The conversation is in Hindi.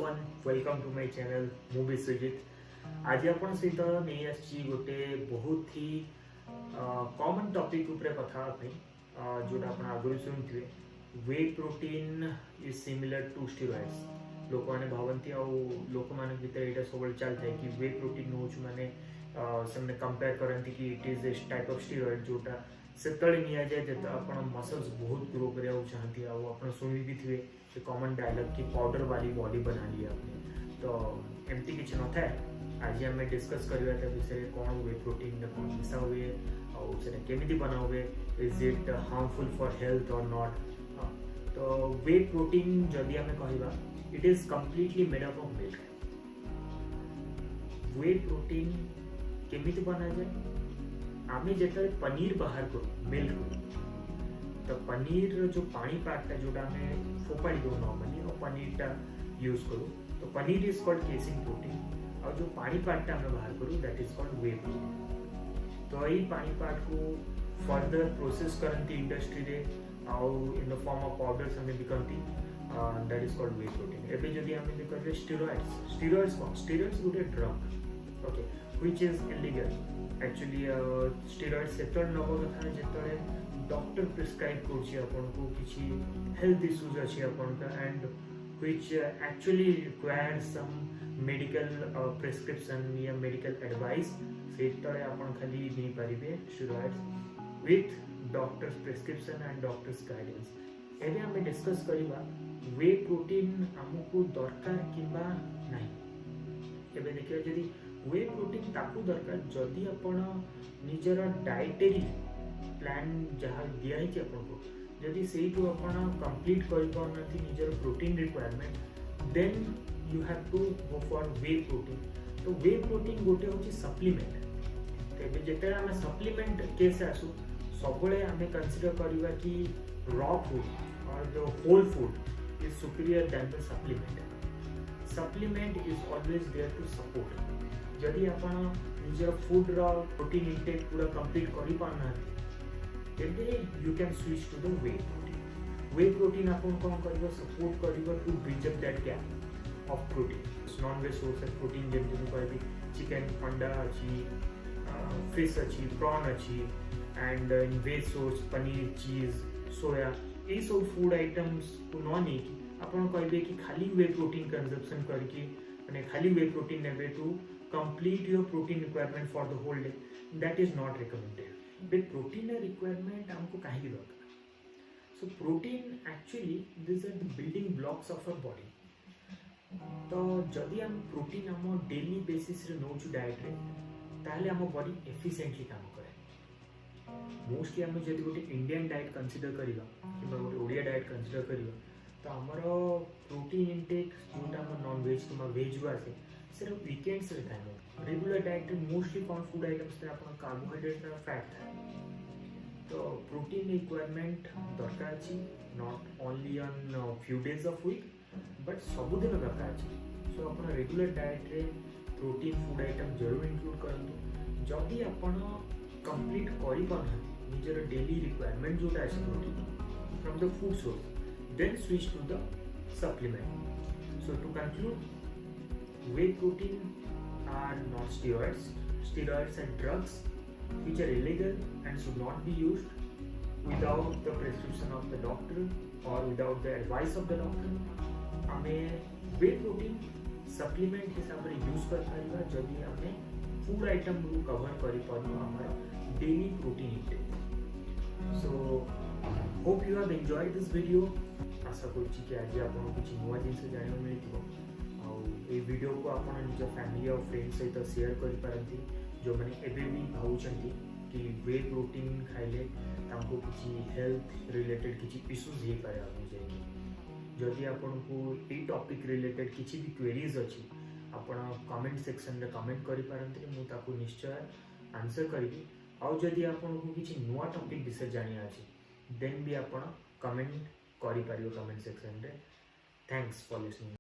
Everyone welcome to my channel मु विश्वजित। आज आपण सहित नहीं आछि गोटे बहुत ही कॉमन टॉपिक ऊपर कथा पई जोटा आपण आगु सुनथिबे। Whey protein is similar to steroids. लोक माने भावंती आ लोक माने भीतर एटा सब चलता है कि वे प्रोटीन होच माने से कंपेयर करती कि it is a type of steroid जोटा से नि जाए जब आप मसल्स बहुत ग्रो करा चाहती आप शुणी भी थे कि कॉमन डायलॉग कि पाउडर वाली बॉडी बना ली आपने। तो एमती किसी न था। आज आम डिस्कस करवा विषय कौन वे प्रोटीन कौन मिसा हुए और केमी बना हुए, is it harmful for health और नॉट। तो वे प्रोटीन जदि आम कहवा it is completely made up of milk. Whey protein केमी बना जाए आमे जेते पनीर बाहर करूँ मिल्क करूँ तो पनीर जो पानी पार्टा जोटा हमें फोपाड़ी दो नॉर्मली और पनीर टा यूज करूँ तो paneer is called casing protein और जो पानी पार्टा हमें बाहर करूँ that is called whey protein. तो यही पानी पार्ट को फर्दर प्रोसेस करती इंडस्ट्री रे in the form of powders हमें बिकती that is called whey protein. एबे जदि हमें देखिए स्टेरॉइड्स कौन स्टेरॉइड्स गोटे drug okay which is illegal actually. Steroid से नवा कथा जो डॉक्टर प्रिस्क्राइब कर हेल्थ इश्यूज अच्छी and which actually require some medical prescription या मेडिकल एडवाइस से खाली नहीं पारे steroids with doctor's prescription and doctor's guidance. एबे हमें डिस्कस करवा वे प्रोटीन आमको दरकार किंबा नहीं। एबे देखिए जदि वे प्रोटीन ताकू दरकार जदि आपण निजर डाइटरी प्लान जहाँ दिया है आपको जदि से कंप्लीट कर निजर protein requirement then you have to go for whey protein. तो वे प्रोटीन गोटे हूँ सप्लीमेंट। तेज जिते आम सप्लीमेंट केस आसू सब आम कंसीडर करवा कि रॉ फूड और the whole food is superior than the supplement. Supplement is always there to support. जदि आप निजर फूड रो प्रोटीन इंटेक पूरा कंप्लीट कर पाना तेबे you can switch to the whey protein. Whey protein आपन कौन करिवो सपोर्ट करिवो to bridge up that gap of protein. Non veg source of protein जेम कहबी चिकन अंडा अच्छी फिश अच्छी प्रॉन अच्छी and in veg source paneer चीज सोया ये सब फूड आइटम्स को न नहीं आपन कहबे कि खाली वे प्रोटीन कंजप्शन करके माने खाली वे प्रोटीन नेबे to complete your protein requirement for the whole day. That is not recommended. But protein requirement हमको काहे की दरकार? So protein actually these are the building blocks of our body. तो जदि हम प्रोटीन हम डेली बेसिस रे नोचु डाइट रे ताले हम बॉडी एफिशिएंटली काम करे। मोस्टली हम जदि गोटे इंडियन डाइट कंसीडर करिवा किबा गोटे ओडिया डाइट कंसीडर करिवा तो हमर प्रोटीन इनटेक जोटा हम नॉन वेज किबा वेज आसे सिर्फ वीकेंड्स रे था। रेगुलर डाइट मोस्टली कौन फूड आइटम्स थे आपन कार्बोहाइड्रेट और फैट था। तो प्रोटीन रिक्वायरमेंट दरकार अछि not only on few days of week but सबुदिन दरकार अछि। सो अपन रेगुलर डाइट रे प्रोटीन फूड आइटम जरूर इंक्लूड करंतु। जदि अपन कंप्लीट करि पारथि निजर डेली रिक्वायरमेंट जोटा अछि protein from the food source then switch to the supplement. So to conclude whey protein are not steroids. Steroids are drugs which are illegal and should not be used without the prescription of the doctor or without the advice of the doctor. हमें whey protein supplement हिसाब रे यूज कर पारिबा जदि हमें फूड आइटम को कवर करि पारनो हमर daily protein intake. So hope you have enjoyed this video. आशा करूँ कि आज आपको कुछ नुआ जिनस जानिबा मिलिथिबो। ये वीडियो को आप निज फैमिली और फ्रेंड सहित शेयर करें जो मैंने एवं भी भावुंट कि वे प्रोटीन खाइले किसी हेल्थ रिलेटेड किसी इश्यूज हो पाए आगे जाए। जदि आपन को ये टॉपिक रिलेटेड किसी भी क्वेरीज अच्छी आप कमेंट सेक्शन रे कमेंट करि पारंती मुझे निश्चय आंसर करी। आउ जदि आपन को किसी नुआ टॉपिक विषय जानिया अछि देन भी आप कमेंट करि पारियो कमेंट सेक्शन रे। Thanks for listening.